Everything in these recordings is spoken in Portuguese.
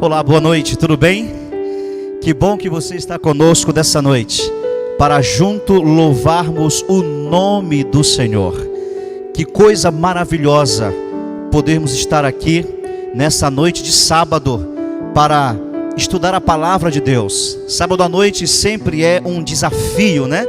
Olá, boa noite, tudo bem? Que bom que você está conosco dessa noite, para junto louvarmos o nome do Senhor. Que coisa maravilhosa podermos estar aqui nessa noite de sábado para estudar a palavra de Deus. Sábado à noite sempre é um desafio, né?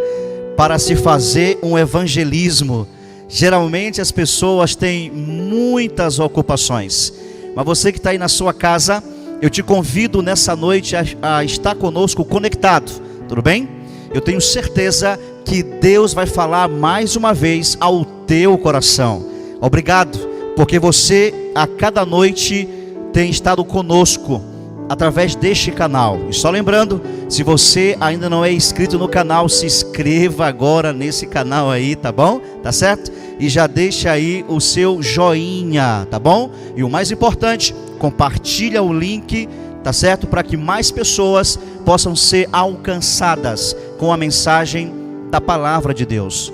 Para se fazer um evangelismo. Geralmente as pessoas têm muitas ocupações, mas você que está aí na sua casa, eu te convido nessa noite a estar conosco conectado, tudo bem? Eu tenho certeza que Deus vai falar mais uma vez ao teu coração. Obrigado, porque você a cada noite tem estado conosco através deste canal. E só lembrando, se você ainda não é inscrito no canal, se inscreva agora nesse canal aí, tá bom? Tá certo? E já deixa aí o seu joinha, tá bom? E o mais importante, compartilha o link, tá certo? Para que mais pessoas possam ser alcançadas com a mensagem da palavra de Deus.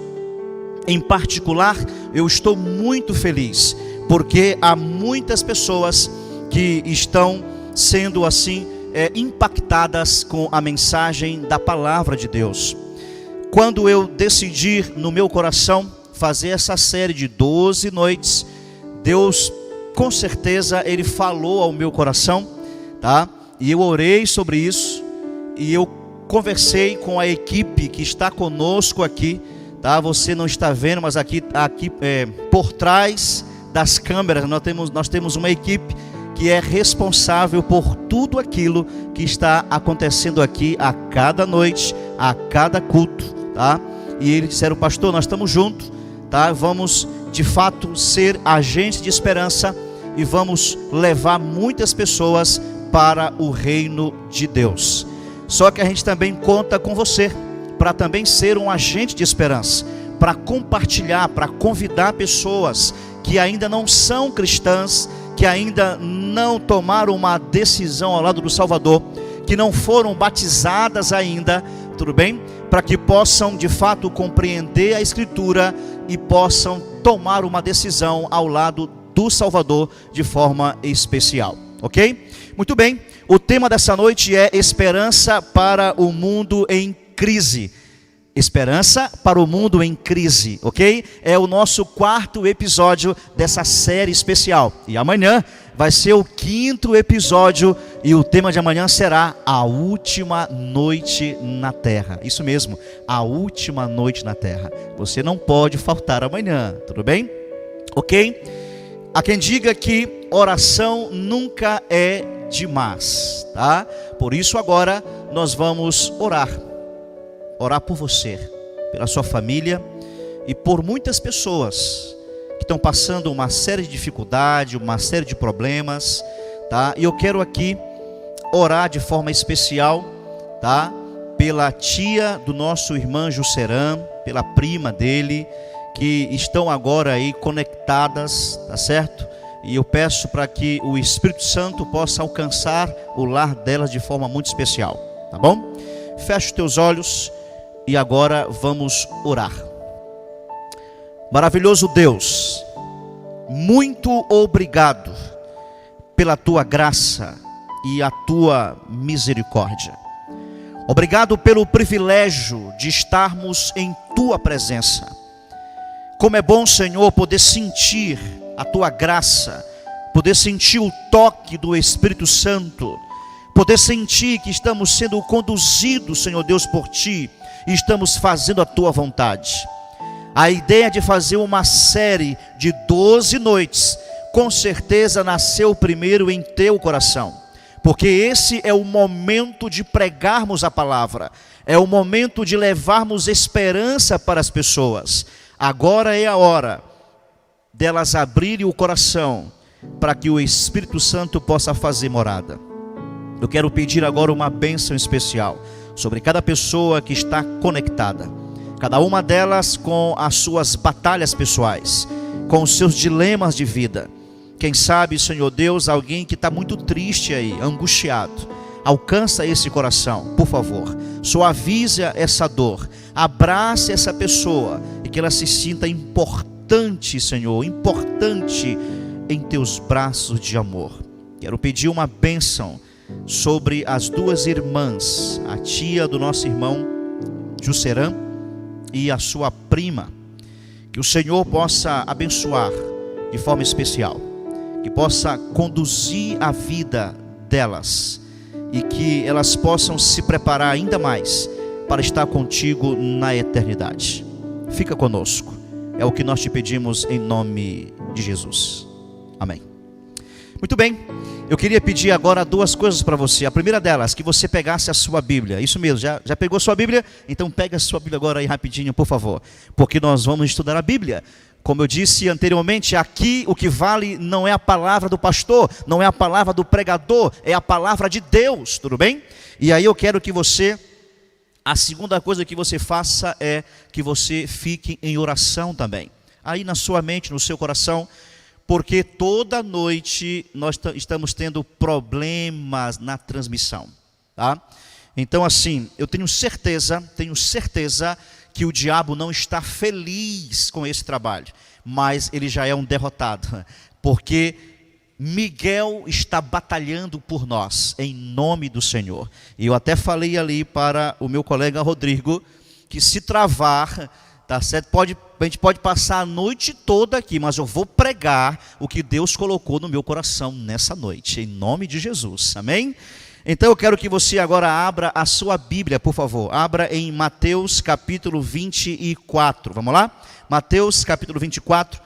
Em particular, eu estou muito feliz, porque há muitas pessoas que estão sendo assim impactadas com a mensagem da palavra de Deus. Quando eu decidi no meu coração fazer essa série de 12 noites, Deus com certeza Ele falou ao meu coração, tá? E eu orei sobre isso, e eu conversei com a equipe que está conosco aqui, tá? Você não está vendo, mas aqui por trás das câmeras nós temos uma equipe que é responsável por tudo aquilo que está acontecendo aqui a cada noite, a cada culto, tá? E eles disseram: pastor, nós estamos juntos, tá? Vamos de fato ser agentes de esperança e vamos levar muitas pessoas para o reino de Deus. Só que a gente também conta com você para também ser um agente de esperança, para compartilhar, para convidar pessoas que ainda não são cristãs, que ainda não tomaram uma decisão ao lado do Salvador, que não foram batizadas ainda, tudo bem? Para que possam de fato compreender a Escritura e possam tomar uma decisão ao lado do Salvador de forma especial, ok? Muito bem, o tema dessa noite é esperança para o mundo em crise. Esperança para o mundo em crise, ok? É o nosso 4º episódio dessa série especial. E amanhã vai ser o 5º episódio e o tema de amanhã será a última noite na terra. Isso mesmo, a última noite na terra. Você não pode faltar amanhã, tudo bem? Ok? Há quem diga que oração nunca é demais, tá? Por isso agora nós vamos orar por você, pela sua família e por muitas pessoas que estão passando uma série de dificuldades, uma série de problemas, tá? E eu quero aqui orar de forma especial, tá? Pela tia do nosso irmão Jusceran, pela prima dele, que estão agora aí conectadas, tá certo? E eu peço para que o Espírito Santo possa alcançar o lar delas de forma muito especial, tá bom? Feche os teus olhos e agora vamos orar. Maravilhoso Deus, muito obrigado pela tua graça e a tua misericórdia. Obrigado pelo privilégio de estarmos em tua presença. Como é bom, Senhor, poder sentir a tua graça, poder sentir o toque do Espírito Santo, poder sentir que estamos sendo conduzidos, Senhor Deus, por ti, e estamos fazendo a tua vontade. A ideia de fazer uma série de 12 noites, com certeza nasceu primeiro em teu coração, porque esse é o momento de pregarmos a palavra, é o momento de levarmos esperança para as pessoas. Agora é a hora delas abrirem o coração para que o Espírito Santo possa fazer morada. Eu quero pedir agora uma bênção especial sobre cada pessoa que está conectada, cada uma delas com as suas batalhas pessoais, com os seus dilemas de vida. Quem sabe, Senhor Deus, alguém que está muito triste aí, angustiado, alcança esse coração, por favor, suaviza essa dor, abrace essa pessoa e que ela se sinta importante, Senhor, importante em teus braços de amor. Quero pedir uma bênção sobre as duas irmãs, a tia do nosso irmão Jusceran e a sua prima. Que o Senhor possa abençoar de forma especial, que possa conduzir a vida delas e que elas possam se preparar ainda mais para estar contigo na eternidade. Fica conosco, é o que nós te pedimos em nome de Jesus. Amém. Muito bem, eu queria pedir agora duas coisas para você. A primeira delas, que você pegasse a sua Bíblia. Isso mesmo, já pegou a sua Bíblia? Então pega a sua Bíblia agora aí rapidinho, por favor, porque nós vamos estudar a Bíblia. Como eu disse anteriormente, aqui o que vale não é a palavra do pastor, não é a palavra do pregador, é a palavra de Deus, tudo bem? E aí eu quero que você, a segunda coisa que você faça é que você fique em oração também. Aí na sua mente, no seu coração, porque toda noite nós estamos tendo problemas na transmissão, tá? Então assim, eu tenho certeza que o diabo não está feliz com esse trabalho, mas ele já é um derrotado, porque Miguel está batalhando por nós, em nome do Senhor. E eu até falei ali para o meu colega Rodrigo, que se travar, tá certo? A gente pode passar a noite toda aqui, mas eu vou pregar o que Deus colocou no meu coração nessa noite, em nome de Jesus, amém? Então eu quero que você agora abra a sua Bíblia, por favor. Abra em Mateus capítulo 24. Vamos lá? Mateus capítulo 24.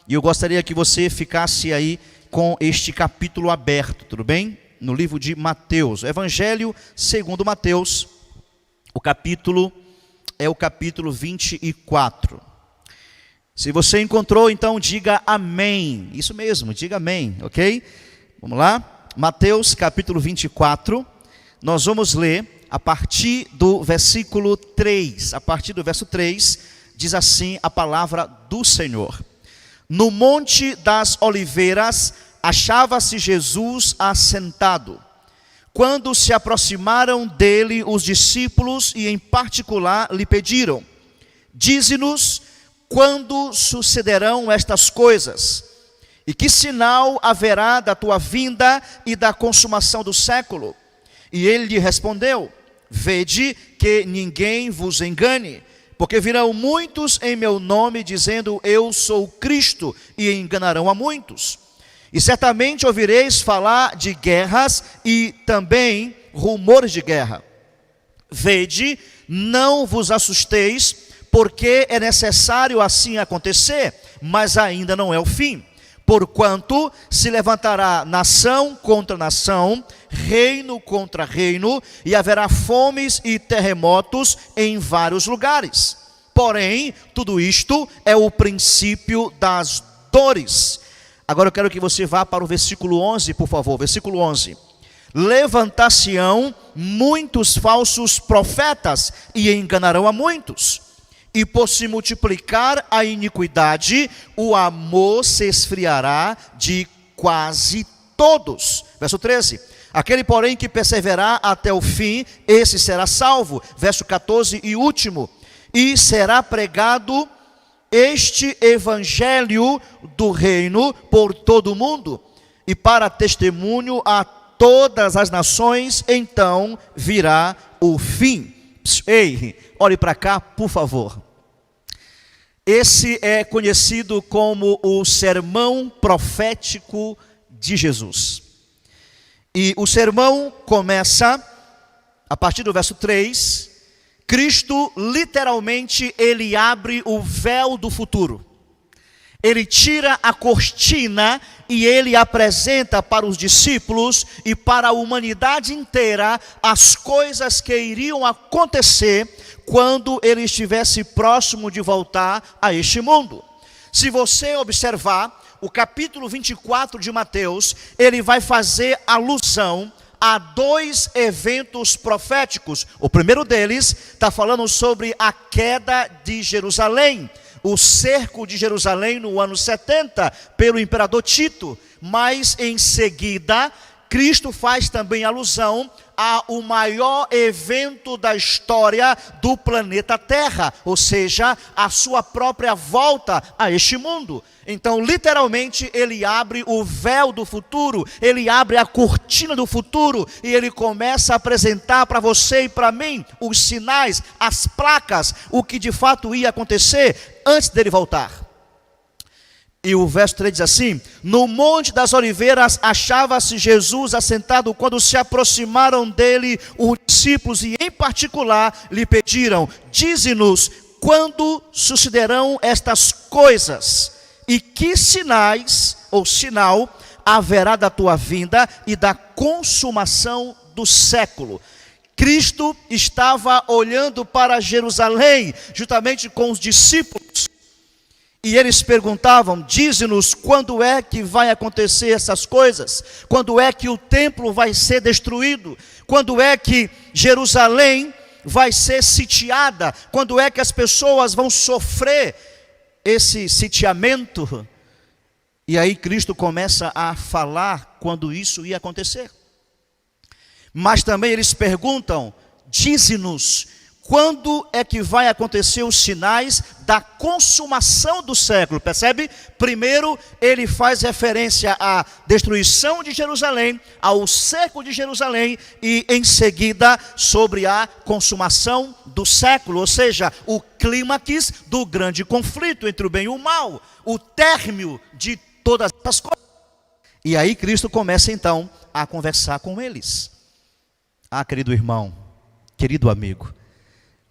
E eu gostaria que você ficasse aí com este capítulo aberto, tudo bem? No livro de Mateus. Evangelho segundo Mateus. O capítulo é o capítulo 24. Se você encontrou, então diga amém. Isso mesmo, diga amém, ok? Vamos lá? Mateus capítulo 24, nós vamos ler a partir do versículo 3. A partir do verso 3, diz assim a palavra do Senhor. No Monte das Oliveiras, achava-se Jesus assentado. Quando se aproximaram dele os discípulos e em particular lhe pediram: dize-nos quando sucederão estas coisas? E que sinal haverá da tua vinda e da consumação do século? E ele lhe respondeu: vede que ninguém vos engane, porque virão muitos em meu nome dizendo eu sou Cristo, e enganarão a muitos. E certamente ouvireis falar de guerras e também rumores de guerra. Vede, não vos assusteis, porque é necessário assim acontecer, mas ainda não é o fim. Porquanto se levantará nação contra nação, reino contra reino, e haverá fomes e terremotos em vários lugares. Porém, tudo isto é o princípio das dores. Agora eu quero que você vá para o versículo 11, por favor, versículo 11. Levantar-se-ão muitos falsos profetas e enganarão a muitos. E por se multiplicar a iniquidade, o amor se esfriará de quase todos. Verso 13. Aquele, porém, que perseverar até o fim, esse será salvo. Verso 14 e último. E será pregado este evangelho do reino por todo o mundo, e para testemunho a todas as nações, então virá o fim. Ei, olhe para cá, por favor. Esse é conhecido como o sermão profético de Jesus. E o sermão começa a partir do verso 3. Cristo, literalmente, ele abre o véu do futuro. Ele tira a cortina e ele apresenta para os discípulos e para a humanidade inteira as coisas que iriam acontecer quando ele estivesse próximo de voltar a este mundo. Se você observar o capítulo 24 de Mateus, ele vai fazer alusão a dois eventos proféticos. O primeiro deles está falando sobre a queda de Jerusalém, o cerco de Jerusalém no ano 70 pelo imperador Tito. Mas em seguida Cristo faz também alusão ao maior evento da história do planeta Terra, ou seja, a sua própria volta a este mundo. Então, literalmente, ele abre o véu do futuro, ele abre a cortina do futuro, e ele começa a apresentar para você e para mim os sinais, as placas, o que de fato ia acontecer antes dele voltar. E o verso 3 diz assim: no Monte das Oliveiras achava-se Jesus assentado, quando se aproximaram dele os discípulos, e em particular lhe pediram: dize-nos, quando sucederão estas coisas? E que sinais, ou sinal, haverá da tua vinda e da consumação do século? Cristo estava olhando para Jerusalém, juntamente com os discípulos, e eles perguntavam: dize-nos, quando é que vai acontecer essas coisas? Quando é que o templo vai ser destruído? Quando é que Jerusalém vai ser sitiada? Quando é que as pessoas vão sofrer esse sitiamento? E aí Cristo começa a falar quando isso ia acontecer. Mas também eles perguntam: dize-nos, quando é que vai acontecer os sinais da consumação do século? Percebe? Primeiro ele faz referência à destruição de Jerusalém, ao cerco de Jerusalém, e em seguida sobre a consumação do século, ou seja, o clímax do grande conflito entre o bem e o mal, o término de todas essas coisas. E aí Cristo começa então a conversar com eles. Querido irmão, querido amigo,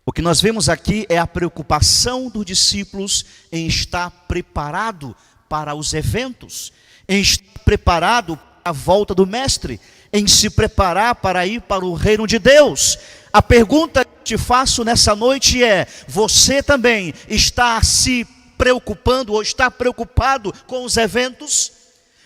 o que nós vemos aqui é a preocupação dos discípulos em estar preparado para os eventos, em estar preparado para a volta do Mestre, em se preparar para ir para o reino de Deus. A pergunta que te faço nessa noite é: você também está se preocupando ou está preocupado com os eventos?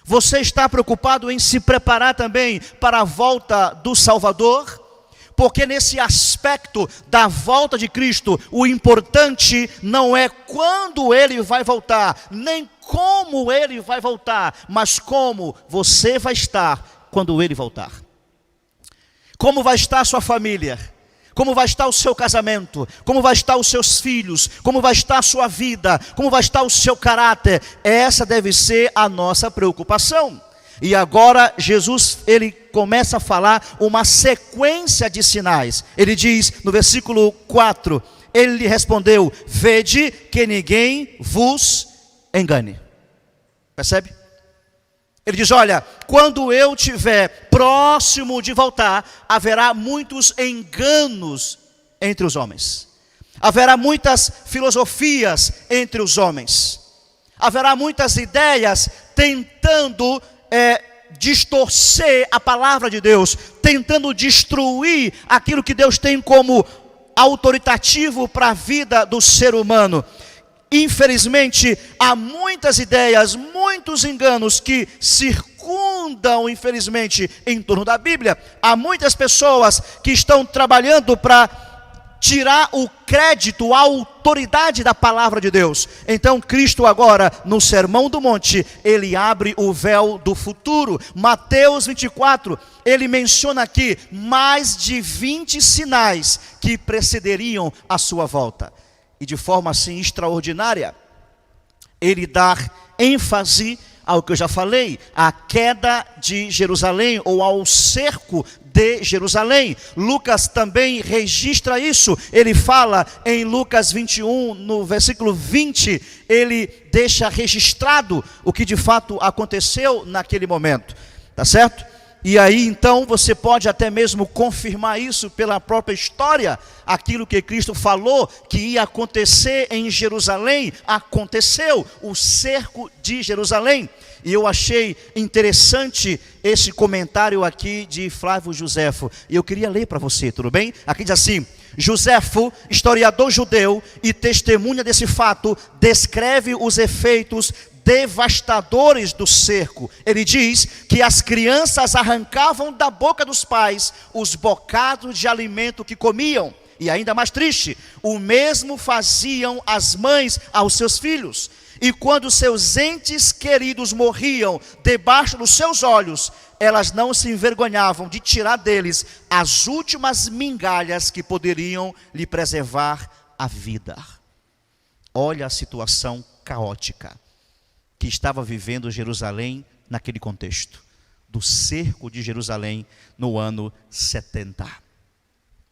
Você está preocupado em se preparar também para a volta do Salvador? Porque nesse aspecto da volta de Cristo, o importante não é quando ele vai voltar, nem como ele vai voltar, mas como você vai estar quando ele voltar. Como vai estar a sua família? Como vai estar o seu casamento? Como vai estar os seus filhos? Como vai estar a sua vida? Como vai estar o seu caráter? Essa deve ser a nossa preocupação. E agora Jesus, ele começa a falar uma sequência de sinais. Ele diz no versículo 4, ele lhe respondeu: vede que ninguém vos engane. Percebe? Ele diz: olha, quando eu estiver próximo de voltar, haverá muitos enganos entre os homens. Haverá muitas filosofias entre os homens. Haverá muitas ideias tentando distorcer a palavra de Deus, tentando destruir aquilo que Deus tem como autoritativo para a vida do ser humano. Infelizmente, há muitas ideias, muitos enganos que circundam, infelizmente, em torno da Bíblia. Há muitas pessoas que estão trabalhando para tirar o crédito, a autoridade da palavra de Deus. Então Cristo agora, no Sermão do Monte, ele abre o véu do futuro. Mateus 24, ele menciona aqui mais de 20 sinais que precederiam a sua volta. E de forma assim extraordinária, ele dá ênfase ao que eu já falei, à queda de Jerusalém, ou ao cerco de Jerusalém. Lucas também registra isso. Ele fala em Lucas 21, no versículo 20, ele deixa registrado o que de fato aconteceu naquele momento, tá certo? E aí então você pode até mesmo confirmar isso pela própria história. Aquilo que Cristo falou que ia acontecer em Jerusalém, aconteceu, o cerco de Jerusalém. E eu achei interessante esse comentário aqui de Flávio Josefo, e eu queria ler para você, tudo bem? Aqui diz assim: Josefo, historiador judeu e testemunha desse fato, descreve os efeitos devastadores do cerco. Ele diz que as crianças arrancavam da boca dos pais os bocados de alimento que comiam. E ainda mais triste, o mesmo faziam as mães aos seus filhos. E quando seus entes queridos morriam debaixo dos seus olhos, elas não se envergonhavam de tirar deles as últimas migalhas que poderiam lhe preservar a vida. Olha a situação caótica que estava vivendo Jerusalém naquele contexto, do cerco de Jerusalém no ano 70.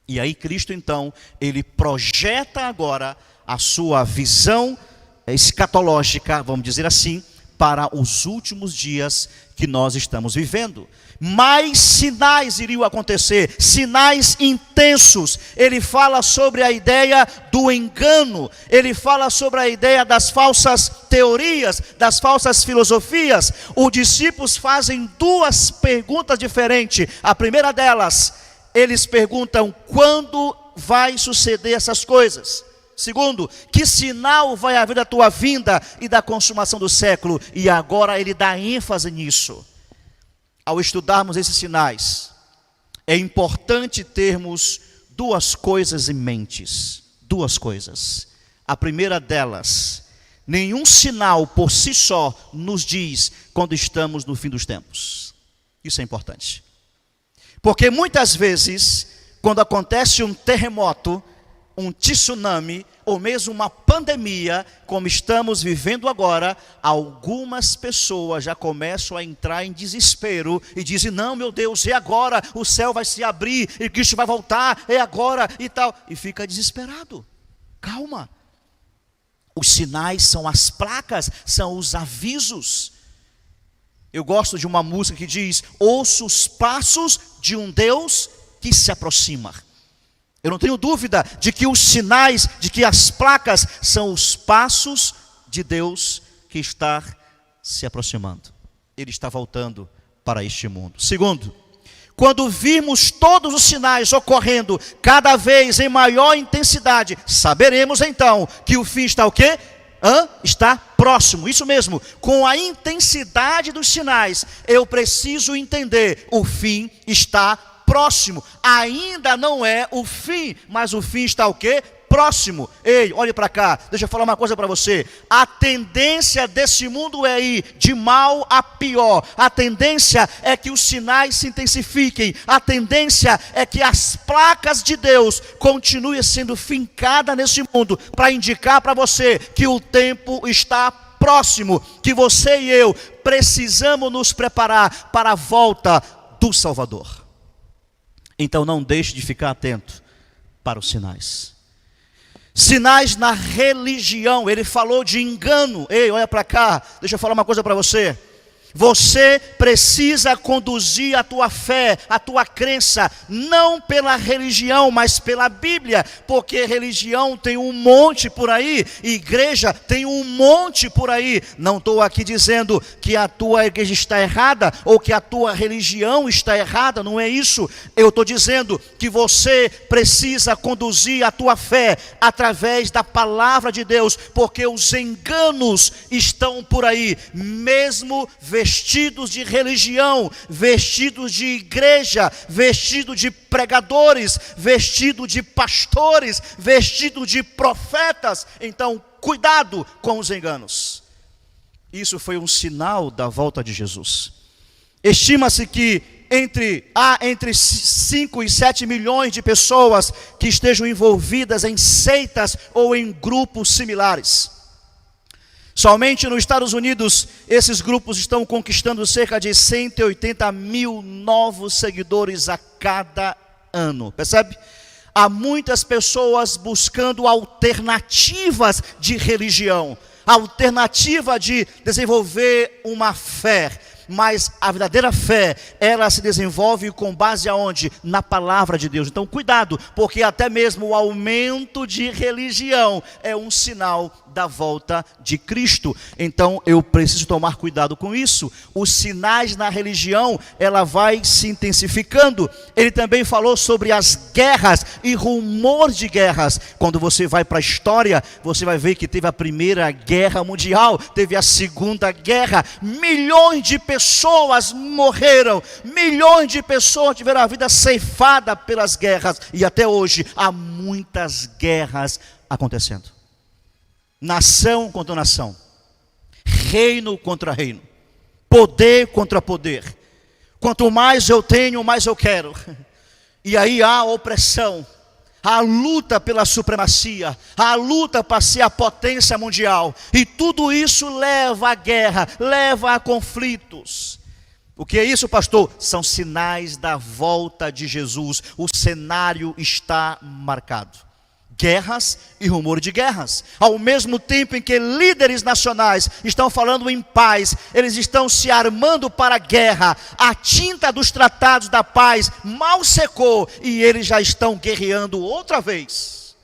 E aí Cristo então, ele projeta agora a sua visão escatológica, vamos dizer assim, para os últimos dias que nós estamos vivendo. Mais sinais iriam acontecer, sinais intensos. Ele fala sobre a ideia do engano, ele fala sobre a ideia das falsas teorias, das falsas filosofias. Os discípulos fazem duas perguntas diferentes. A primeira delas, eles perguntam: quando vai suceder essas coisas? Segundo, que sinal vai haver da tua vinda e da consumação do século? E agora ele dá ênfase nisso. Ao estudarmos esses sinais, é importante termos duas coisas em mentes. Duas coisas. A primeira delas, nenhum sinal por si só nos diz quando estamos no fim dos tempos. Isso é importante. Porque muitas vezes, quando acontece um terremoto, um tsunami, ou mesmo uma pandemia, como estamos vivendo agora, algumas pessoas já começam a entrar em desespero e dizem: não, meu Deus, é agora, o céu vai se abrir, e Cristo vai voltar, é agora e tal. E fica desesperado. Calma. Os sinais são as placas, são os avisos. Eu gosto de uma música que diz: ouço os passos de um Deus que se aproxima. Eu não tenho dúvida de que os sinais, de que as placas são os passos de Deus que está se aproximando. Ele está voltando para este mundo. Segundo, quando virmos todos os sinais ocorrendo cada vez em maior intensidade, saberemos então que o fim está o quê? Está próximo. Isso mesmo, com a intensidade dos sinais, eu preciso entender: o fim está próximo. Ainda não é o fim, mas o fim está o quê? Próximo. Ei, olhe para cá, deixa eu falar uma coisa para você. A tendência desse mundo é ir de mal a pior. A tendência é que os sinais se intensifiquem. A tendência é que as placas de Deus continuem sendo fincadas nesse mundo, para indicar para você que o tempo está próximo, que você e eu precisamos nos preparar para a volta do Salvador. Então não deixe de ficar atento para os sinais. Sinais na religião. Ele falou de engano. Ei, olha para cá, deixa eu falar uma coisa para você. Você precisa conduzir a tua fé, a tua crença, não pela religião, mas pela Bíblia, porque religião tem um monte por aí, igreja tem um monte por aí. Não estou aqui dizendo que a tua igreja está errada, ou que a tua religião está errada, não é isso. Eu estou dizendo que você precisa conduzir a tua fé através da palavra de Deus, porque os enganos estão por aí, mesmo vestidos de religião, vestidos de igreja, vestidos de pregadores, vestidos de pastores, vestidos de profetas. Então, cuidado com os enganos. Isso foi um sinal da volta de Jesus. Estima-se que há entre 5 e 7 milhões de pessoas que estejam envolvidas em seitas ou em grupos similares. Somente nos Estados Unidos, esses grupos estão conquistando cerca de 180 mil novos seguidores a cada ano. Percebe? Há muitas pessoas buscando alternativas de religião, alternativa de desenvolver uma fé. Mas a verdadeira fé, ela se desenvolve com base aonde? Na palavra de Deus. Então cuidado, porque até mesmo o aumento de religião é um sinal da volta de Cristo. Então eu preciso tomar cuidado com isso. Os sinais na religião, ela vai se intensificando. Ele também falou sobre as guerras e rumores de guerras. Quando você vai para a história, você vai ver que teve a Primeira Guerra Mundial, teve a Segunda Guerra, milhões de pessoas morreram, milhões de pessoas tiveram a vida ceifada pelas guerras, e até hoje há muitas guerras acontecendo. Nação contra nação, reino contra reino, poder contra poder. Quanto mais eu tenho, mais eu quero. E aí há opressão, há luta pela supremacia, há luta para ser a potência mundial. E tudo isso leva à guerra, leva a conflitos. O que é isso, pastor? São sinais da volta de Jesus. O cenário está marcado. Guerras e rumor de guerras. Ao mesmo tempo em que líderes nacionais estão falando em paz, eles estão se armando para a guerra. A tinta dos tratados da paz mal secou e eles já estão guerreando outra vez.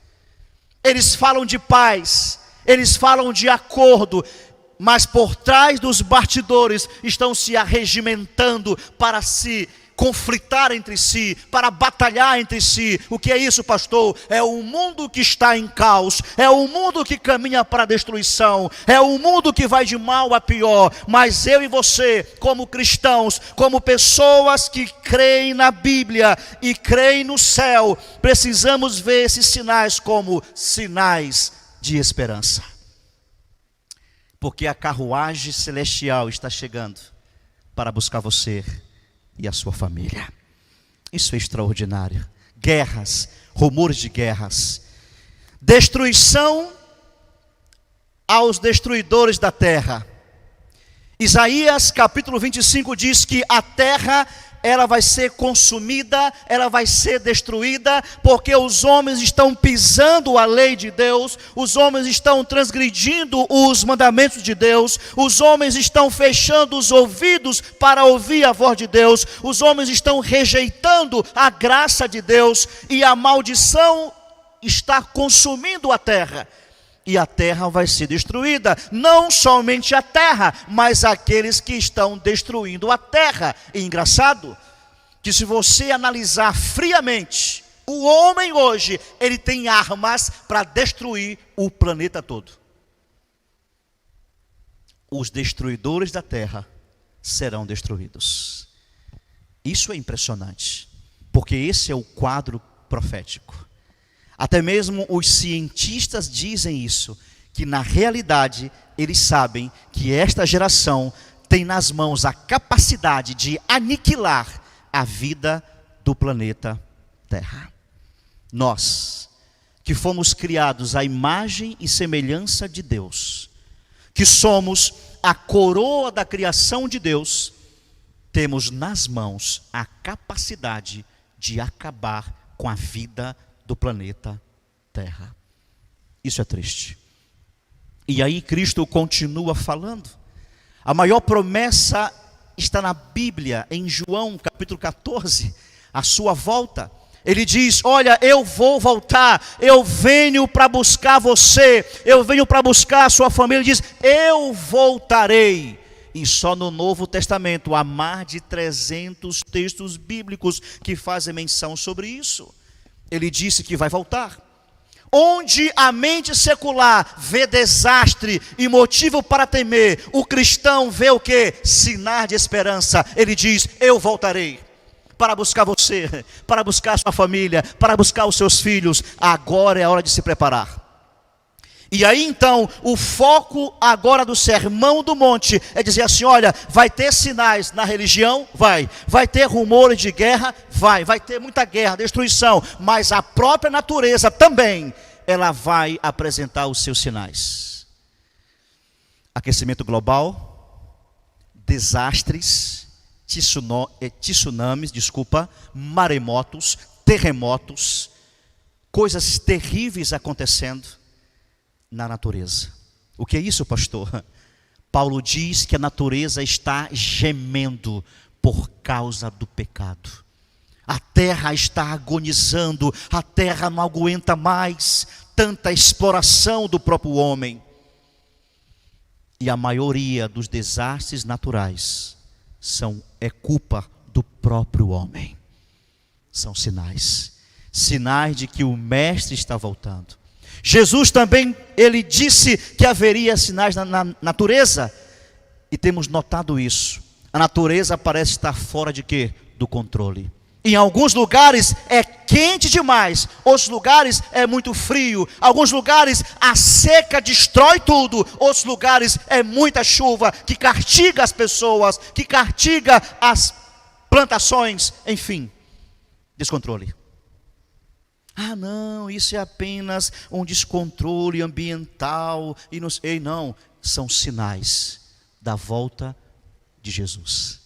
Eles falam de paz, eles falam de acordo, mas por trás dos bastidores estão se arregimentando para se conflitar entre si, para batalhar entre si. O que é isso, pastor? É o mundo que está em caos, é o mundo que caminha para a destruição, é o mundo que vai de mal a pior. Mas eu e você, como cristãos, como pessoas que creem na Bíblia e creem no céu, precisamos ver esses sinais como sinais de esperança, porque a carruagem celestial está chegando para buscar você e a sua família. Isso é extraordinário. Guerras, rumores de guerras, destruição aos destruidores da terra. Isaías capítulo 25 diz que a terra, ela vai ser consumida, ela vai ser destruída, porque os homens estão pisando a lei de Deus, os homens estão transgredindo os mandamentos de Deus, os homens estão fechando os ouvidos para ouvir a voz de Deus, os homens estão rejeitando a graça de Deus, e a maldição está consumindo a terra. E a terra vai ser destruída, não somente a terra, mas aqueles que estão destruindo a terra. E engraçado, que se você analisar friamente, o homem hoje, ele tem armas para destruir o planeta todo. Os destruidores da terra serão destruídos. Isso é impressionante, porque esse é o quadro profético. Até mesmo os cientistas dizem isso, que na realidade eles sabem que esta geração tem nas mãos a capacidade de aniquilar a vida do planeta Terra. Nós, que fomos criados à imagem e semelhança de Deus, que somos a coroa da criação de Deus, temos nas mãos a capacidade de acabar com a vida do planeta Terra. Isso é triste. E aí Cristo continua falando. A maior promessa está na Bíblia, em João capítulo 14, a sua volta. Ele diz: olha, eu vou voltar, eu venho para buscar você, eu venho para buscar a sua família. Ele diz: eu voltarei. E só no Novo Testamento há mais de 300 textos bíblicos que fazem menção sobre isso. Ele disse que vai voltar. Onde a mente secular vê desastre e motivo para temer, o cristão vê o quê? Sinais de esperança. Ele diz: eu voltarei para buscar você, para buscar a sua família, para buscar os seus filhos. Agora é a hora de se preparar. E aí então, o foco agora do Sermão do Monte é dizer assim: olha, vai ter sinais na religião? Vai ter rumores de guerra? Vai ter muita guerra, destruição, mas a própria natureza também, ela vai apresentar os seus sinais. Aquecimento global, desastres, tsunamis, maremotos, terremotos, coisas terríveis acontecendo na natureza. O que é isso, pastor? Paulo diz que a natureza está gemendo por causa do pecado. A terra está agonizando, a terra não aguenta mais tanta exploração do próprio homem. E a maioria dos desastres naturais é culpa do próprio homem. São sinais de que o Mestre está voltando. Jesus também, ele disse que haveria sinais na natureza, e temos notado isso. A natureza parece estar fora de quê? Do controle. Em alguns lugares é quente demais, outros lugares é muito frio, alguns lugares a seca destrói tudo, outros lugares é muita chuva que castiga as pessoas, que castiga as plantações, enfim, descontrole. Ah, não, isso é apenas um descontrole ambiental e não sei, não, são sinais da volta de Jesus.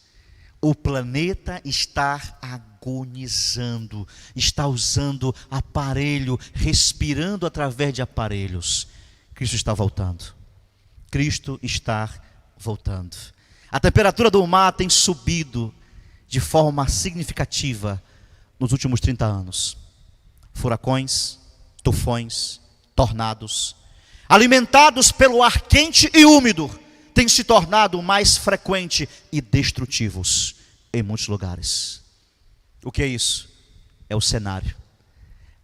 O planeta está agonizando, está usando aparelho, respirando através de aparelhos. Cristo está voltando. Cristo está voltando. A temperatura do mar tem subido de forma significativa nos últimos 30 anos. Furacões, tufões, tornados, alimentados pelo ar quente e úmido, têm se tornado mais frequentes e destrutivos em muitos lugares. O que é isso? É o cenário.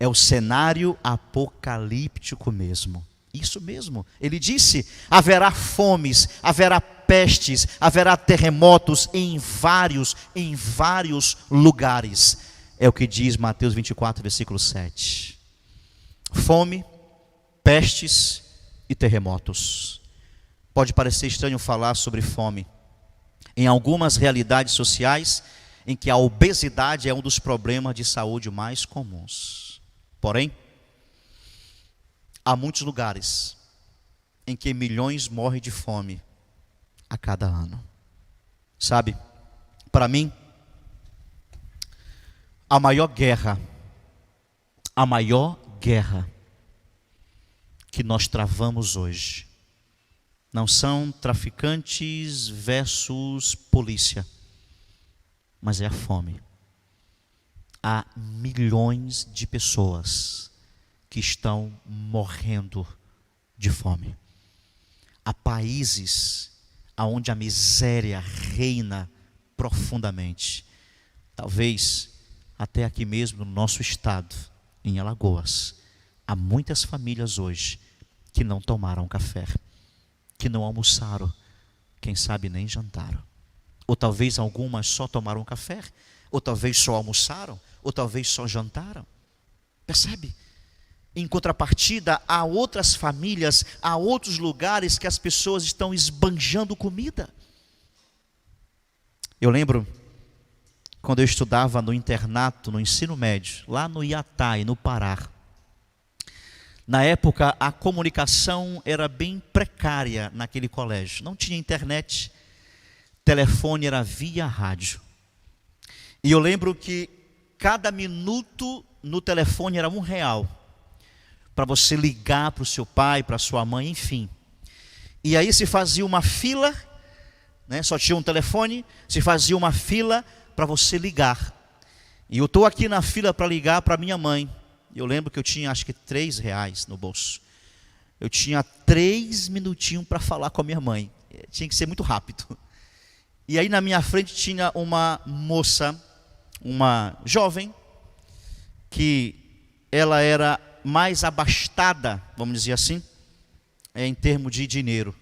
É o cenário apocalíptico mesmo. Isso mesmo. Ele disse: haverá fomes, haverá pestes, haverá terremotos em vários lugares. É o que diz Mateus 24, versículo 7. Fome, pestes e terremotos. Pode parecer estranho falar sobre fome em algumas realidades sociais em que a obesidade é um dos problemas de saúde mais comuns. Porém, há muitos lugares em que milhões morrem de fome a cada ano. Sabe, para mim, a maior guerra que nós travamos hoje não são traficantes versus polícia, mas é a fome. Há milhões de pessoas que estão morrendo de fome. Há países onde a miséria reina profundamente. Talvez até aqui mesmo no nosso estado, em Alagoas, há muitas famílias hoje que não tomaram café, que não almoçaram, quem sabe nem jantaram. Ou talvez algumas só tomaram café, ou talvez só almoçaram, ou talvez só jantaram. Percebe? Em contrapartida, há outras famílias, há outros lugares que as pessoas estão esbanjando comida. Eu lembro quando eu estudava no internato, no ensino médio, lá no Iataí, no Pará. Na época, a comunicação era bem precária naquele colégio. Não tinha internet, telefone era via rádio. E eu lembro que cada minuto no telefone era R$1, para você ligar para o seu pai, para a sua mãe, enfim. E aí se fazia uma fila, né? Só tinha um telefone, se fazia uma fila para você ligar. E eu estou aqui na fila para ligar para minha mãe. Eu lembro que eu tinha acho que R$3 no bolso. Eu tinha 3 minutinhos para falar com a minha mãe. Tinha que ser muito rápido. E aí na minha frente tinha uma moça, uma jovem, que ela era mais abastada, vamos dizer assim, em termos de dinheiro.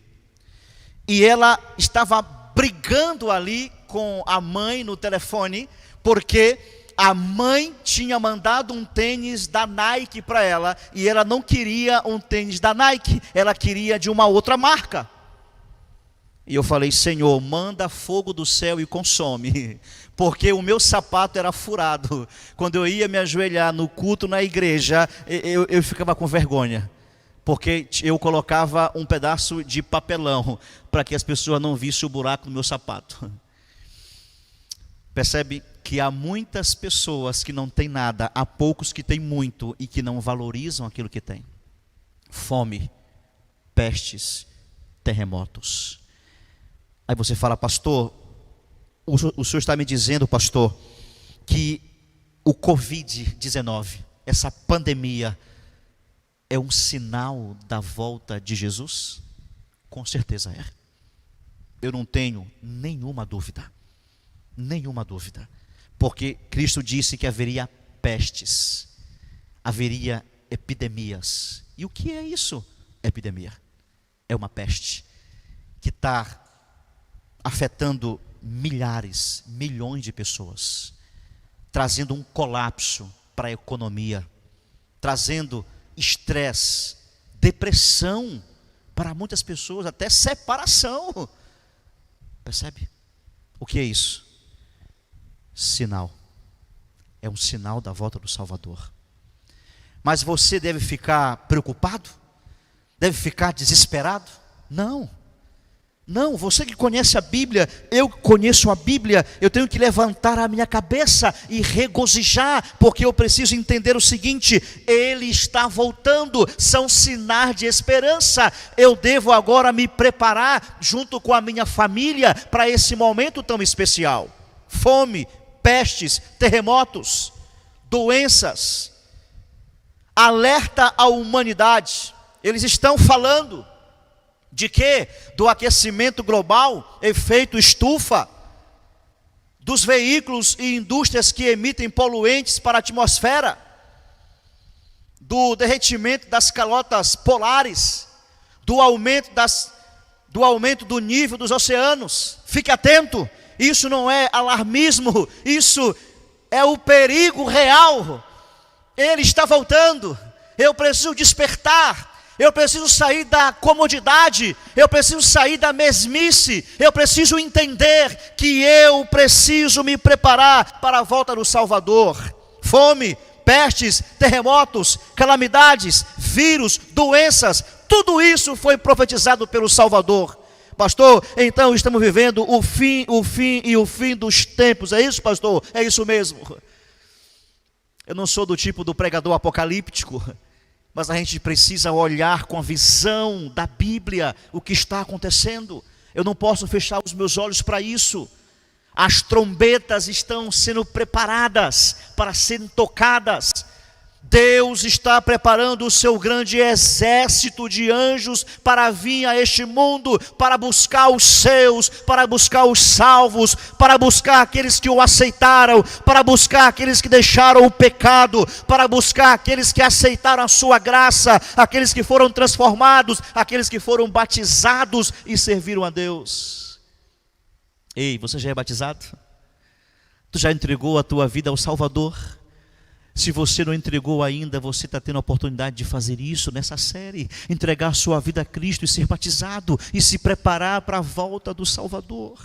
E ela estava brigando ali com a mãe no telefone, porque a mãe tinha mandado um tênis da Nike para ela, e ela não queria um tênis da Nike, ela queria de uma outra marca. E eu falei: Senhor, manda fogo do céu e consome, porque o meu sapato era furado. Quando eu ia me ajoelhar no culto na igreja, eu ficava com vergonha, porque eu colocava um pedaço de papelão, para que as pessoas não vissem o buraco no meu sapato. Percebe que há muitas pessoas que não têm nada, há poucos que têm muito e que não valorizam aquilo que têm. Fome, pestes, terremotos. Aí você fala: pastor, o senhor está me dizendo, pastor, que o Covid-19, essa pandemia, é um sinal da volta de Jesus? Com certeza é. Eu não tenho nenhuma dúvida. Nenhuma dúvida. Porque Cristo disse que haveria pestes, haveria epidemias. E o que é isso? Epidemia. É uma peste que está afetando milhares, milhões de pessoas, trazendo um colapso para a economia, trazendo estresse, depressão para muitas pessoas, até separação. Percebe? O que é isso? sinal. É um sinal da volta do Salvador. Mas você deve ficar preocupado? Deve ficar desesperado? Não. Não, você que conhece a Bíblia, eu conheço a Bíblia, eu tenho que levantar a minha cabeça e regozijar, porque eu preciso entender o seguinte: Ele está voltando, são sinais de esperança. Eu devo agora me preparar junto com a minha família para esse momento tão especial. Fome, pestes, terremotos, doenças, alerta à humanidade. Eles estão falando de quê? Do aquecimento global, efeito estufa, dos veículos e indústrias que emitem poluentes para a atmosfera, do derretimento das calotas polares, do aumento do nível dos oceanos. Fique atento, isso não é alarmismo, isso é o perigo real. Ele está voltando, eu preciso despertar. Eu preciso sair da comodidade, eu preciso sair da mesmice, eu preciso entender que eu preciso me preparar para a volta do Salvador. Fome, pestes, terremotos, calamidades, vírus, doenças, tudo isso foi profetizado pelo Salvador. Pastor, então estamos vivendo o fim dos tempos, é isso, pastor? É isso mesmo. Eu não sou do tipo do pregador apocalíptico, mas a gente precisa olhar com a visão da Bíblia o que está acontecendo. Eu não posso fechar os meus olhos para isso. As trombetas estão sendo preparadas para serem tocadas. Deus está preparando o seu grande exército de anjos para vir a este mundo, para buscar os seus, para buscar os salvos, para buscar aqueles que o aceitaram, para buscar aqueles que deixaram o pecado, para buscar aqueles que aceitaram a sua graça, aqueles que foram transformados, aqueles que foram batizados e serviram a Deus. Ei, você já é batizado? Tu já entregou a tua vida ao Salvador? Se você não entregou ainda, você está tendo a oportunidade de fazer isso nessa série. Entregar sua vida a Cristo e ser batizado e se preparar para a volta do Salvador.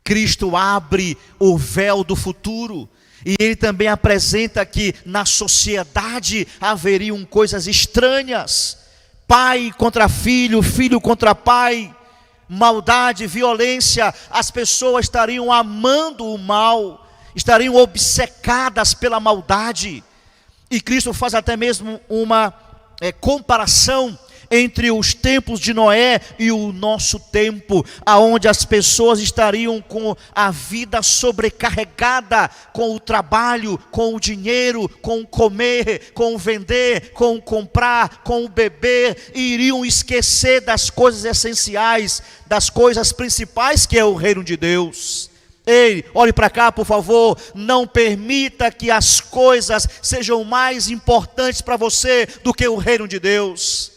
Cristo abre o véu do futuro. E Ele também apresenta que na sociedade haveriam coisas estranhas. Pai contra filho, filho contra pai. Maldade, violência. As pessoas estariam amando o mal, estariam obcecadas pela maldade. E Cristo faz até mesmo uma comparação entre os tempos de Noé e o nosso tempo, aonde as pessoas estariam com a vida sobrecarregada, com o trabalho, com o dinheiro, com o comer, com o vender, com o comprar, com o beber, e iriam esquecer das coisas essenciais, das coisas principais, que é o reino de Deus. Ei, olhe para cá, por favor. Não permita que as coisas sejam mais importantes para você do que o reino de Deus.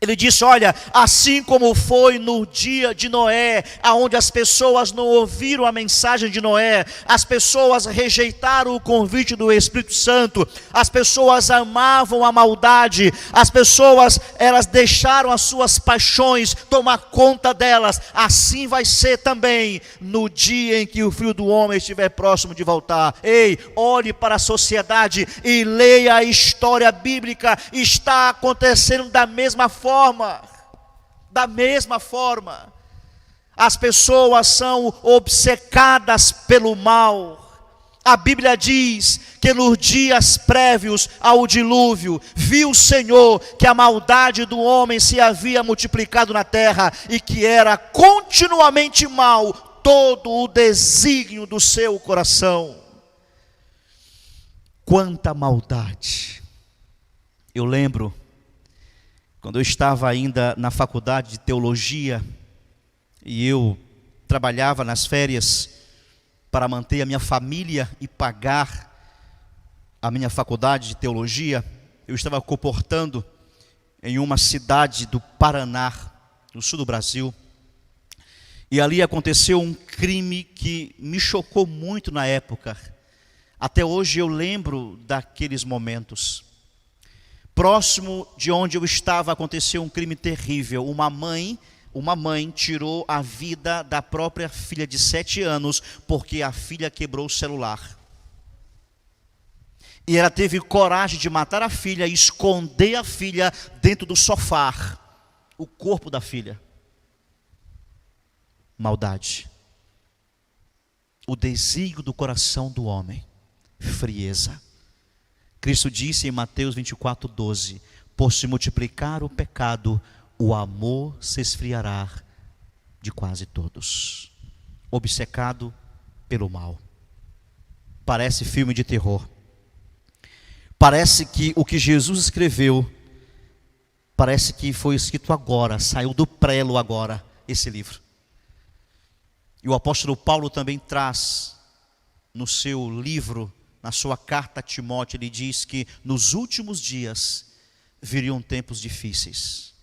Ele disse: olha, assim como foi no dia de Noé, aonde as pessoas não ouviram a mensagem de Noé, as pessoas rejeitaram o convite do Espírito Santo, as pessoas amavam a maldade, as pessoas, elas deixaram as suas paixões tomar conta delas. Assim vai ser também no dia em que o Filho do Homem estiver próximo de voltar. Ei, olhe para a sociedade e leia a história bíblica. Está acontecendo da mesma forma. Da mesma forma, as pessoas são obcecadas pelo mal. A Bíblia diz que nos dias prévios ao dilúvio, viu o Senhor que a maldade do homem se havia multiplicado na terra e que era continuamente mal todo o desígnio do seu coração. Quanta maldade! Eu lembro, quando eu estava ainda na faculdade de teologia, e eu trabalhava nas férias para manter a minha família e pagar a minha faculdade de teologia, eu estava comportando em uma cidade do Paraná, no sul do Brasil, e ali aconteceu um crime que me chocou muito na época. Até hoje eu lembro daqueles momentos. Próximo de onde eu estava, aconteceu um crime terrível. Uma mãe Uma mãe tirou a vida da própria filha de 7 anos porque a filha quebrou o celular. E ela teve coragem de matar a filha e esconder a filha dentro do sofá, o corpo da filha. Maldade. O desígnio do coração do homem, frieza. Cristo disse em Mateus 24:12: por se multiplicar o pecado, o amor se esfriará de quase todos. Obcecado pelo mal. Parece filme de terror. Parece que o que Jesus escreveu, parece que foi escrito agora, saiu do prelo agora, esse livro. E o apóstolo Paulo também traz no seu livro, na sua carta a Timóteo, ele diz que nos últimos dias viriam tempos difíceis.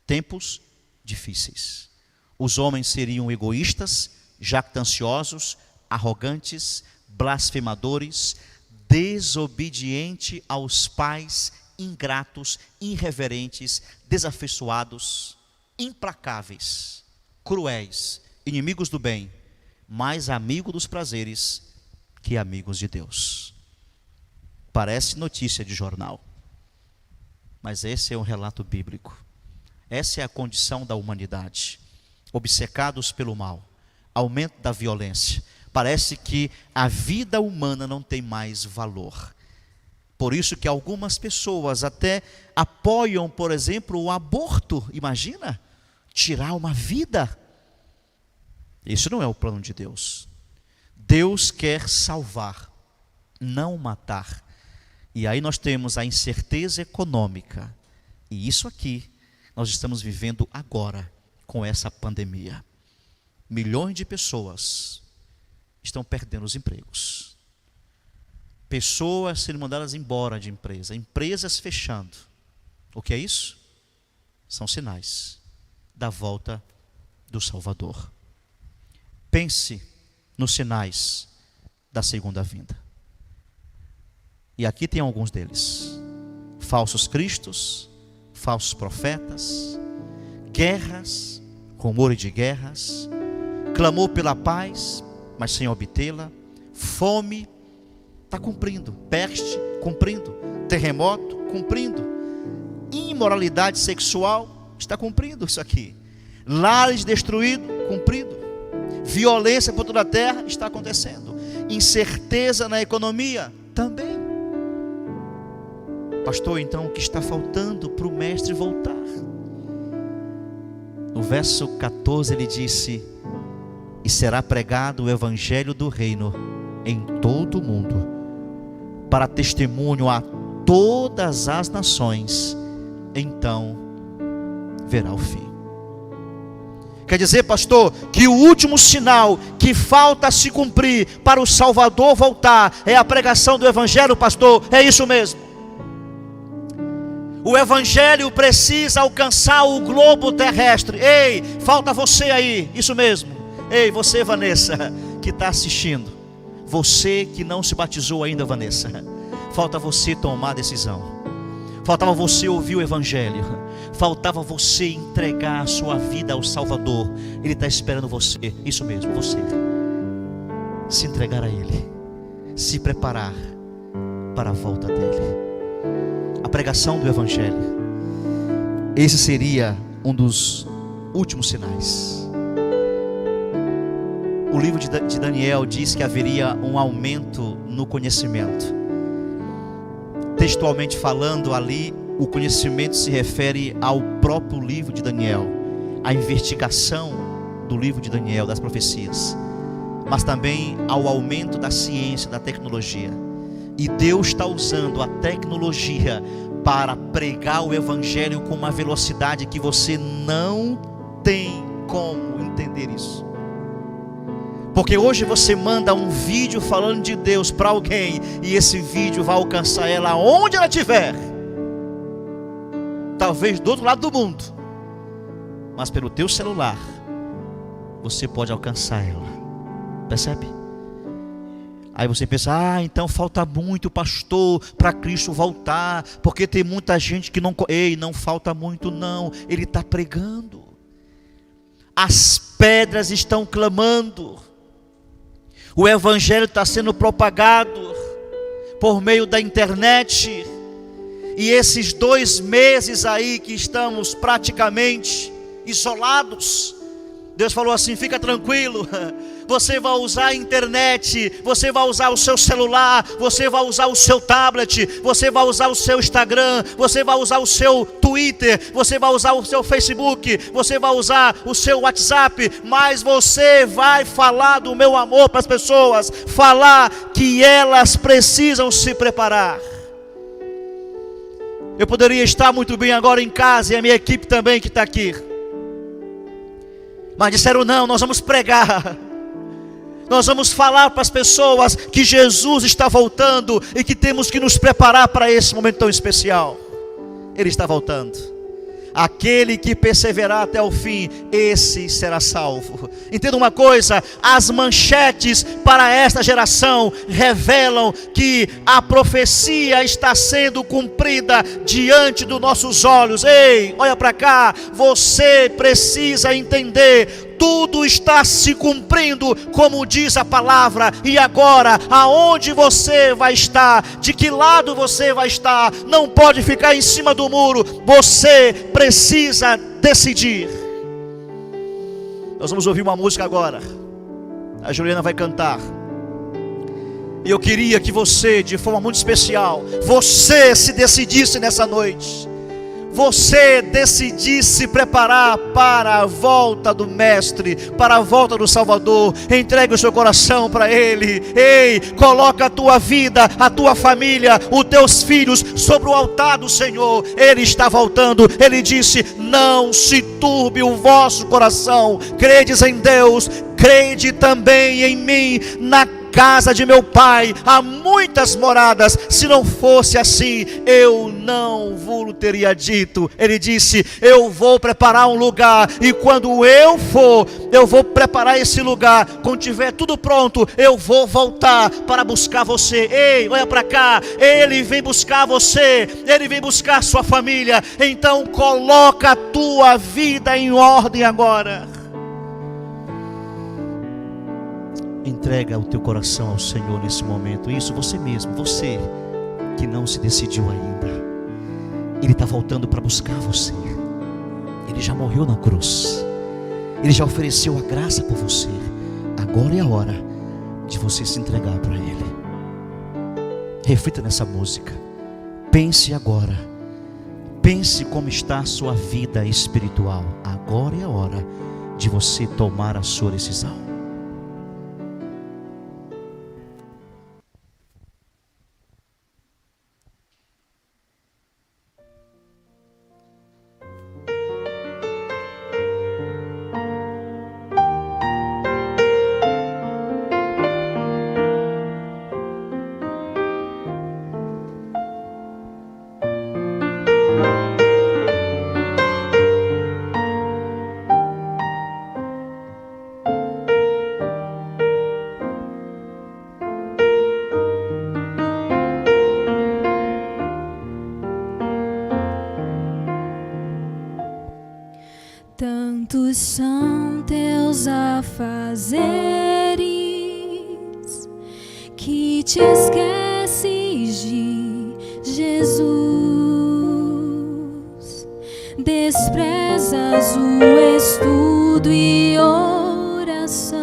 Tempos difíceis. Os homens seriam egoístas, jactanciosos, arrogantes, blasfemadores, desobedientes aos pais, ingratos, irreverentes, desafeiçoados, implacáveis, cruéis, inimigos do bem, mais amigos dos prazeres que amigos de Deus. Parece notícia de jornal, mas esse é um relato bíblico. Essa é a condição da humanidade, obcecados pelo mal, aumento da violência. Parece que a vida humana não tem mais valor. Por isso que algumas pessoas até apoiam, por exemplo, o aborto. Imagina, tirar uma vida. Isso não é o plano de Deus. Deus quer salvar, não matar. E aí nós temos a incerteza econômica. E isso aqui nós estamos vivendo agora com essa pandemia. Milhões de pessoas estão perdendo os empregos. Pessoas sendo mandadas embora de empresa. Empresas fechando. O que é isso? São sinais da volta do Salvador. Pense nos sinais da segunda vinda. E aqui tem alguns deles. Falsos cristos, falsos profetas, guerras, rumores de guerras, clamor pela paz, mas sem obtê-la, fome, está cumprindo, peste, cumprindo, terremoto, cumprindo, imoralidade sexual, está cumprindo isso aqui, lares destruídos, cumprido, violência por toda a terra, está acontecendo, incerteza na economia, também. Pastor, então o que está faltando para o mestre voltar? No verso 14 ele disse: e será pregado o evangelho do reino em todo o mundo, para testemunho a todas as nações, então verá o fim. Quer dizer, pastor, que o último sinal que falta se cumprir para o Salvador voltar é a pregação do evangelho, pastor? É isso mesmo. O evangelho precisa alcançar o globo terrestre. Ei, falta você aí, isso mesmo. Ei, você, Vanessa, que está assistindo, você que não se batizou ainda, Vanessa, falta você tomar a decisão. Faltava você ouvir o evangelho, faltava você entregar a sua vida ao Salvador. Ele está esperando você, isso mesmo, você se entregar a Ele, se preparar para a volta dEle. A pregação do evangelho, esse seria um dos últimos sinais. O livro de Daniel diz que haveria um aumento no conhecimento. Textualmente falando ali, o conhecimento se refere ao próprio livro de Daniel, à investigação do livro de Daniel, das profecias, mas também ao aumento da ciência, da tecnologia. E Deus está usando a tecnologia para pregar o evangelho com uma velocidade que você não tem como entender isso. Porque hoje você manda um vídeo falando de Deus para alguém, e esse vídeo vai alcançar ela onde ela estiver, talvez do outro lado do mundo, mas pelo teu celular você pode alcançar ela. Percebe? Aí você pensa: então falta muito, pastor, para Cristo voltar, porque tem muita gente que não... Ei, não falta muito não, Ele está pregando. as pedras estão clamando. O evangelho está sendo propagado por meio da internet. E esses 2 meses aí que estamos praticamente isolados, Deus falou assim: fica tranquilo, você vai usar a internet, você vai usar o seu celular, você vai usar o seu tablet, você vai usar o seu Instagram, você vai usar o seu Twitter, você vai usar o seu Facebook, você vai usar o seu WhatsApp, mas você vai falar do meu amor para as pessoas, falar que elas precisam se preparar. Eu poderia estar muito bem agora em casa, e a minha equipe também que está aqui, mas disseram: não, nós vamos pregar, nós vamos falar para as pessoas que Jesus está voltando e que temos que nos preparar para esse momento tão especial. Ele está voltando. Aquele que perseverar até o fim, esse será salvo. Entenda uma coisa: as manchetes para esta geração revelam que a profecia está sendo cumprida diante dos nossos olhos. Ei, olha para cá, você precisa entender: tudo está se cumprindo como diz a palavra. E agora, aonde você vai estar? De que lado você vai estar? Não pode ficar em cima do muro. Você precisa decidir. Nós vamos ouvir uma música agora. A Juliana vai cantar. E eu queria que você, de forma muito especial, você se decidisse nessa noite. Você decidisse se preparar para a volta do Mestre, para a volta do Salvador. Entregue o seu coração para Ele. Ei, coloca a tua vida, a tua família, os teus filhos sobre o altar do Senhor. Ele está voltando. Ele disse: não se turbe o vosso coração. Credes em Deus, crede também em mim. Na casa de meu pai há muitas moradas, se não fosse assim, eu não vos teria dito. Ele disse: eu vou preparar um lugar, e quando eu for, eu vou preparar esse lugar. Quando tiver tudo pronto, eu vou voltar para buscar você. Ei, olha para cá, Ele vem buscar você, Ele vem buscar sua família. Então coloca a tua vida em ordem agora. Entrega o teu coração ao Senhor nesse momento. Isso, você mesmo, você que não se decidiu ainda. Ele está voltando para buscar você. Ele já morreu na cruz. Ele já ofereceu a graça por você. Agora é a hora de você se entregar para Ele. Reflita nessa música. Pense agora. Pense como está a sua vida espiritual. Agora é a hora de você tomar a sua decisão. Tantos são teus afazeres que te esqueces de Jesus. Desprezas o estudo e oração.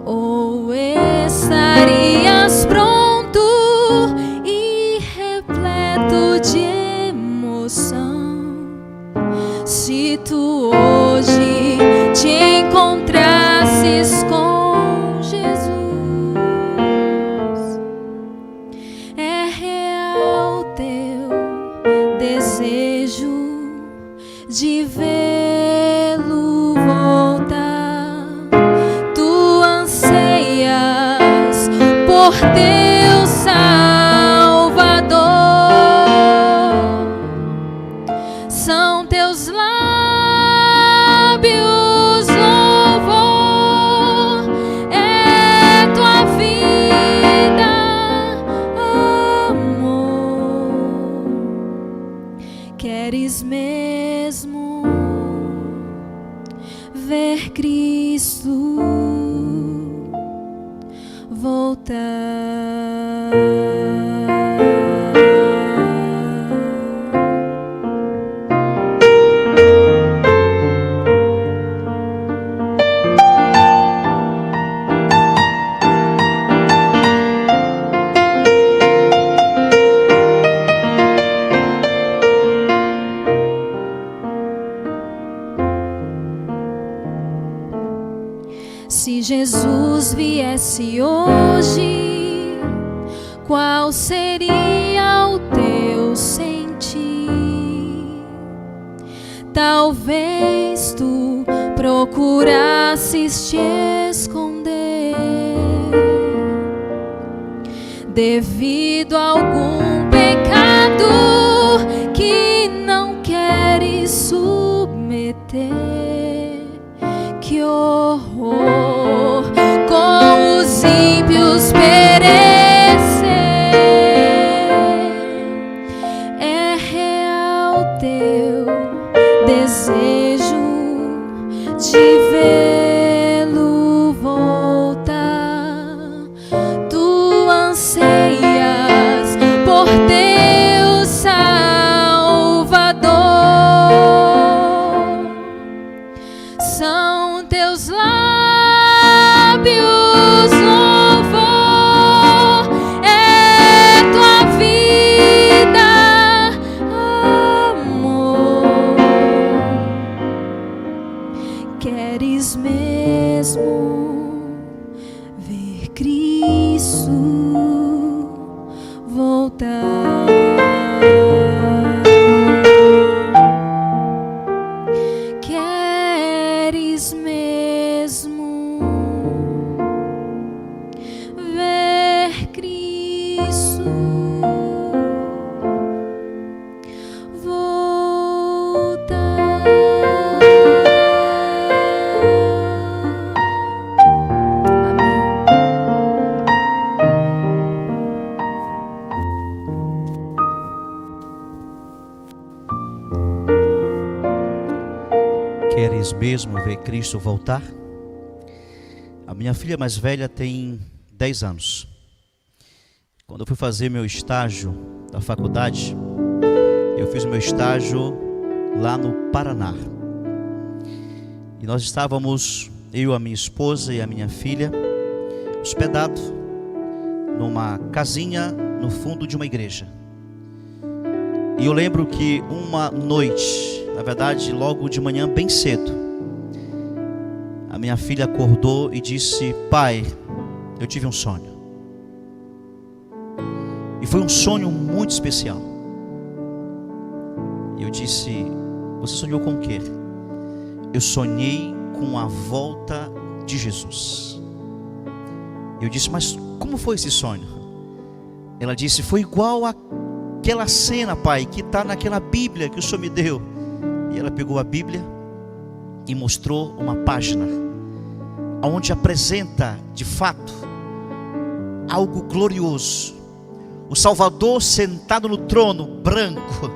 Ou estarias pronto e repleto de emoção, se tu hoje te encontrasses com Jesus. É real teu desejo de vê-lo voltar. Tu anseias por teu Salvador. São teus lábios louvor, é tua vida amor. Queres mesmo Se Jesus viesse hoje, qual seria o teu sentir? Talvez tu procurasses te esconder devido a algum pecado que não queres submeter. Que horror, com os ímpios perecer. É real teu desejo de vê-lo voltar. Tu anseias por teu Salvador. São teus lábios louvor, é tua vida amor. Queres mesmo ver Cristo voltar? Queres mesmo ver Cristo voltar? Amém. Queres mesmo ver Cristo voltar? A minha filha mais velha tem 10 anos. Quando eu fui fazer meu estágio da faculdade, eu fiz o meu estágio lá no Paraná. E nós estávamos, eu, a minha esposa e a minha filha, hospedados numa casinha no fundo de uma igreja. E eu lembro que uma noite, na verdade logo de manhã bem cedo, a minha filha acordou e disse: pai, eu tive um sonho. E foi um sonho muito especial. E eu disse: você sonhou com o quê? Eu sonhei com a volta de Jesus. Eu disse: mas como foi esse sonho? Ela disse: foi igual àquela cena, pai, que está naquela Bíblia que o Senhor me deu. E ela pegou a Bíblia e mostrou uma página onde apresenta de fato algo glorioso. O Salvador sentado no trono branco,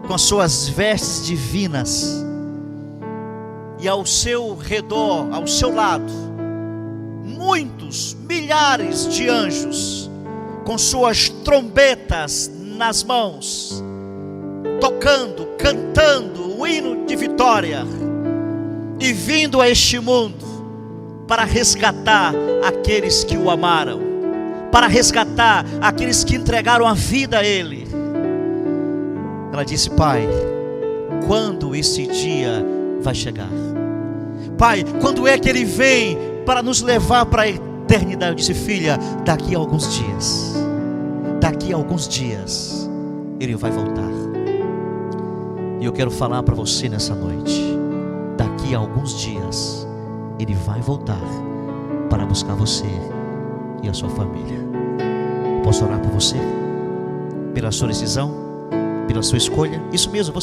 com as suas vestes divinas, e ao seu redor, ao seu lado, muitos, milhares de anjos, com suas trombetas nas mãos, tocando, cantando o hino de vitória, e vindo a este mundo para resgatar aqueles que o amaram, para resgatar aqueles que entregaram a vida a Ele. Ela disse: pai, quando esse dia vai chegar? Pai, quando é que Ele vem para nos levar para a eternidade? Eu disse: filha, daqui a alguns dias, daqui a alguns dias Ele vai voltar. E eu quero falar para você nessa noite: daqui a alguns dias Ele vai voltar para buscar você e a sua família. Posso orar por você? Pela sua decisão, pela sua escolha? Isso mesmo,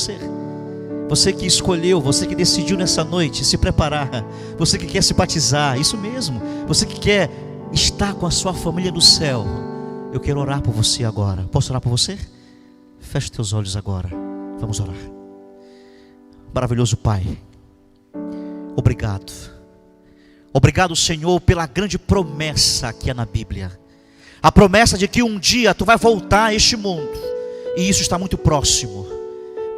você que escolheu, você que decidiu nessa noite se preparar, você que quer se batizar, isso mesmo, você que quer estar com a sua família no céu. Eu quero orar por você agora. Posso orar por você? Feche teus olhos agora. Vamos orar. Maravilhoso Pai, obrigado. Obrigado, Senhor, pela grande promessa que é na Bíblia. A promessa de que um dia Tu vai voltar a este mundo. E isso está muito próximo.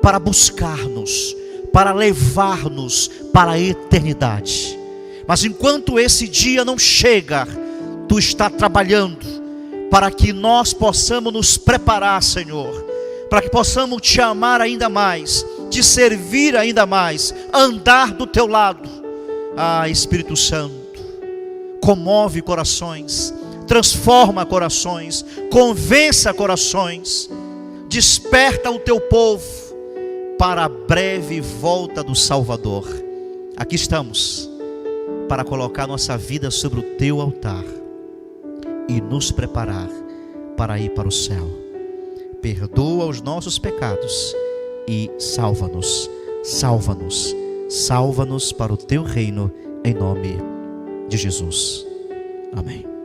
Para buscar-nos, para levar-nos para a eternidade. Mas enquanto esse dia não chega, Tu está trabalhando para que nós possamos nos preparar, Senhor. Para que possamos Te amar ainda mais, Te servir ainda mais, andar do Teu lado. Ah, Espírito Santo, comove corações, transforma corações, convença corações, desperta o Teu povo para a breve volta do Salvador. Aqui estamos para colocar nossa vida sobre o Teu altar e nos preparar para ir para o céu. Perdoa os nossos pecados e salva-nos, salva-nos, salva-nos para o Teu reino, em nome de Jesus. Amém.